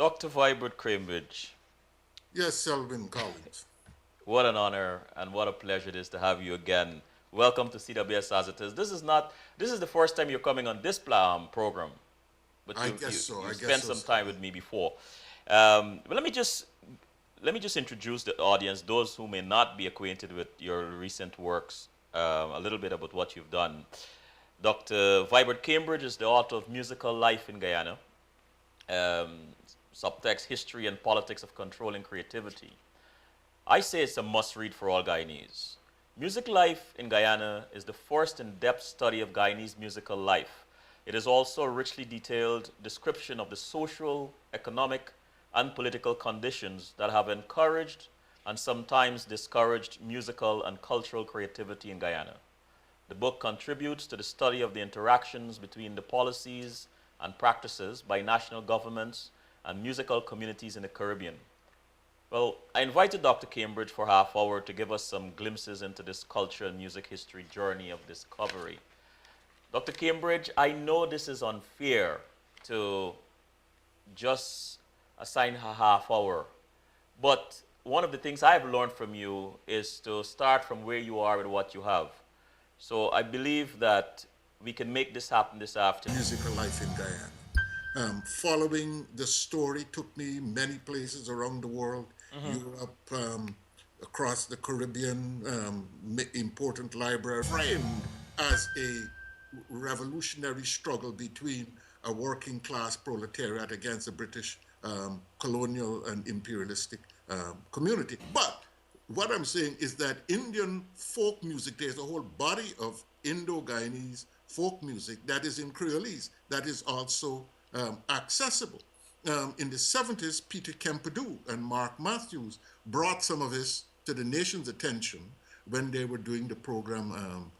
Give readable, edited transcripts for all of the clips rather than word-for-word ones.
Dr. Vibert Cambridge, Yes, Selwyn Collins. what an honor and what a pleasure it is to have you again. Welcome to CWS as it is. This is the first time you're coming on this program, but I you, guess you, so. you I guess spent so, some time Selwyn. with me before. But let me just introduce the audience, those who may not be acquainted with your recent works, a little bit about what you've done. Dr. Vibert Cambridge is the author of Musical Life in Guyana, um, subtext History and Politics of Controlling Creativity. I say it's a must read for all Guyanese. Music Life in Guyana is the first in depth study of Guyanese musical life. It is also a richly detailed description of the social, economic, and political conditions that have encouraged and sometimes discouraged musical and cultural creativity in Guyana. The book contributes to the study of the interactions between the policies and practices by national governments and musical communities in the Caribbean. Well, I invited Dr. Cambridge for half hour to give us some glimpses into this culture and music history journey of discovery. Dr. Cambridge, I know this is unfair to just assign a half hour, but one of the things I've learned from you is to start from where you are with what you have. So I believe that we can make this happen this afternoon. Musical life in Guyana. Following the story took me many places around the world, Europe, across the Caribbean, important library, framed as a revolutionary struggle between a working class proletariat against the British colonial and imperialistic community. But what I'm saying is that Indian folk music, there's a whole body of Indo-Guyanese folk music that is in Creolese that is also accessible. In the 70s, Peter Kempadu and Mark Matthews brought some of this to the nation's attention when they were doing the program,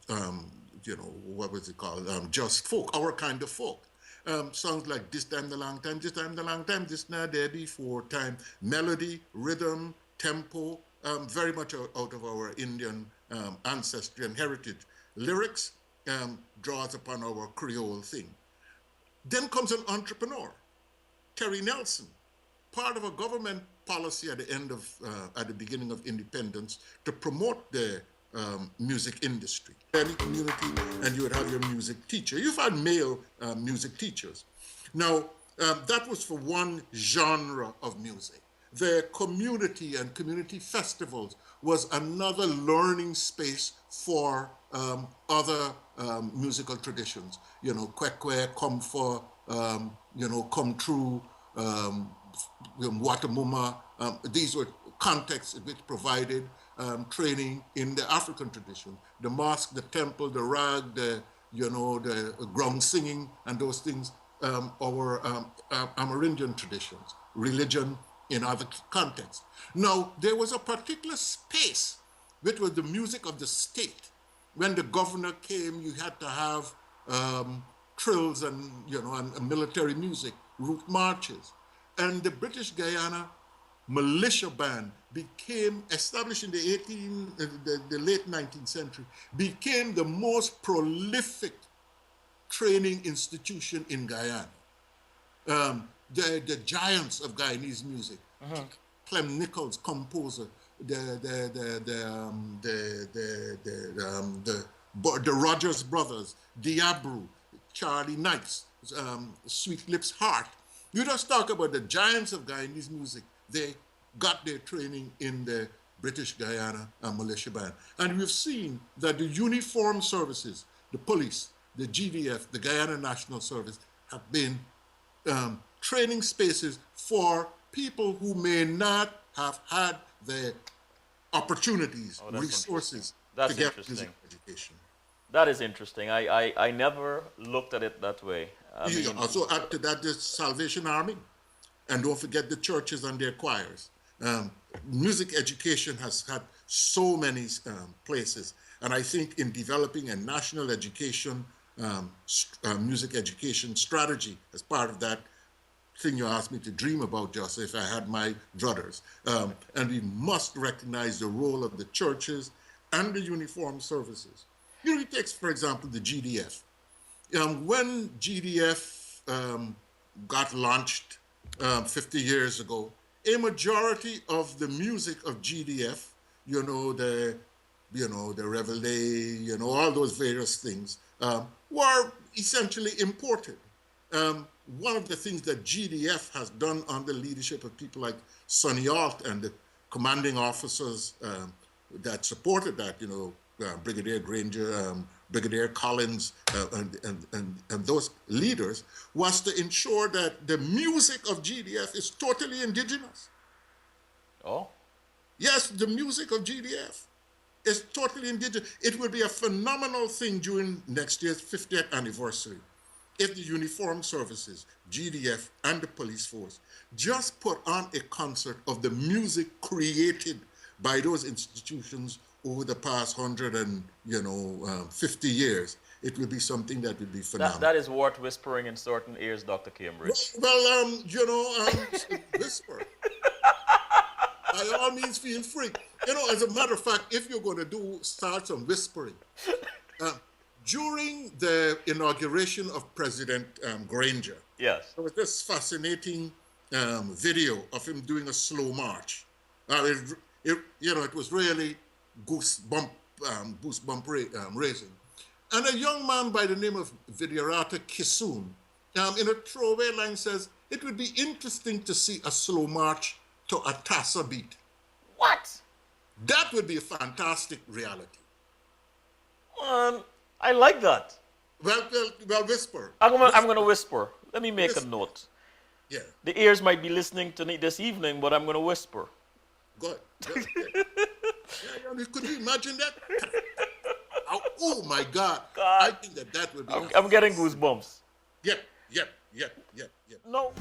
what was it called? Just Folk, Our Kind of Folk. Songs like This Time the Long Time, This Time the Long Time, This Now There Before Time, melody, rhythm, tempo, very much out of our Indian ancestry and heritage. Lyrics draws upon our Creole thing. Then comes an entrepreneur, Terry Nelson, part of a government policy at the beginning of independence to promote the music industry. Any community, and you would have your music teacher. You've had male music teachers. Now, that was for one genre of music. The community and community festivals was another learning space for other musical traditions. You know, Kwekwe, Comfort, Come True, Watamuma. These were contexts which provided training in the African tradition. The mosque, the temple, the rag, the ground singing, and those things, our Amerindian traditions, religion in other contexts. Now, there was a particular space which was the music of the state. When the governor came, you had to have trills and military music, route marches. And the British Guyana militia band became, established in the late 19th century, became the most prolific training institution in Guyana. The giants of Guyanese music, Clem Nichols, composer, the Rogers brothers, Diabru, Charlie Knights, Sweet Lips Hart. You just talk about the giants of Guyanese music. They got their training in the British Guyana militia band. And we've seen that the uniformed services, the police, the GDF, the Guyana National Service, have been training spaces for people who may not have had the opportunities, resources to That's get music interesting. education. That is interesting. I never looked at it that way. I You mean, also add to that the Salvation Army, and don't forget the churches and their choirs. Music education has had so many places, and I think in developing a national education, music education strategy as part of that thing you asked me to dream about, just if I had my druthers. And we must recognize the role of the churches and the uniformed services. It takes, for example, the GDF. When GDF got launched 50 years ago, a majority of the music of GDF, you know, the Reveille, all those various things, were essentially imported. One of the things that GDF has done under leadership of people like Sonny Alt and the commanding officers that supported that, Brigadier Granger, Brigadier Collins, and those leaders, was to ensure that the music of GDF is totally indigenous. Oh. Yes, the music of GDF is totally indigenous. It will be a phenomenal thing during next year's 50th anniversary if the uniformed services, GDF, and the police force just put on a concert of the music created by those institutions over the past 150 years. It will be something that will be phenomenal. That is worth whispering in certain ears, Dr. Cambridge. Well, whisper. By all means, feel free. As a matter of fact, if you're going to start some whispering, during the inauguration of President Granger, yes, there was this fascinating video of him doing a slow march. It was really goosebump raising. And a young man by the name of Vidyarata Kisoon, in a throwaway line says, it would be interesting to see a slow march to a tassa beat. What? That would be a fantastic reality. I like that. Well, whisper. I'm gonna whisper. Let me make a note. Yeah. The ears might be listening to me this evening, but I'm gonna whisper. Good. Could you imagine that? Oh my God. I think that would be. I'm getting goosebumps. Yep. No.